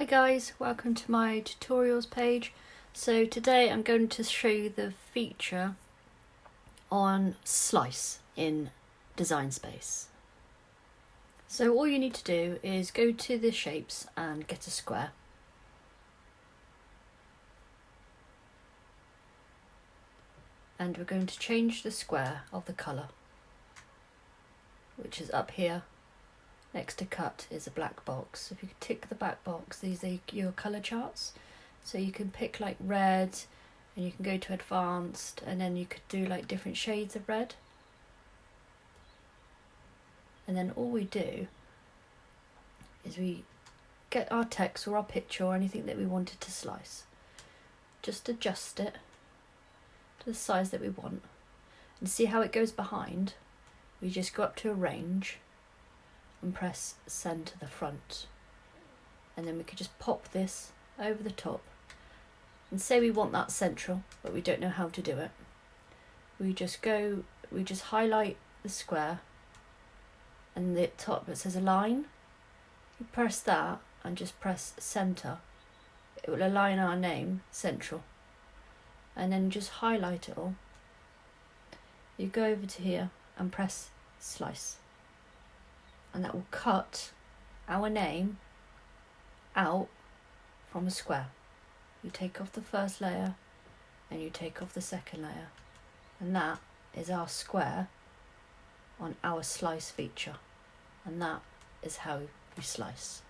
Hi guys, welcome to my tutorials page. So today I'm going to show you the feature on slice in Design Space. So all you need to do is go to the shapes and get a square. And we're going to change the square of the colour, which is up here. Next to cut is a black box. If you could tick the black box, these are your colour charts. So you can pick like red, and you can go to advanced, and then you could do like different shades of red. And then all we do is we get our text or our picture or anything that we wanted to slice. Just adjust it to the size that we want. And see how it goes behind? We just go up to arrange and press send to the front, and then we could just pop this over the top and say we want that central, but we don't know how to do it. We just highlight the square, and the top it says align. You press that and just press center. It will align our name central, and then just highlight it all. You go over to here and press slice, and that will cut our name out from a square. You take off the first layer and you take off the second layer, and that is our square on our slice feature, and that is how we slice.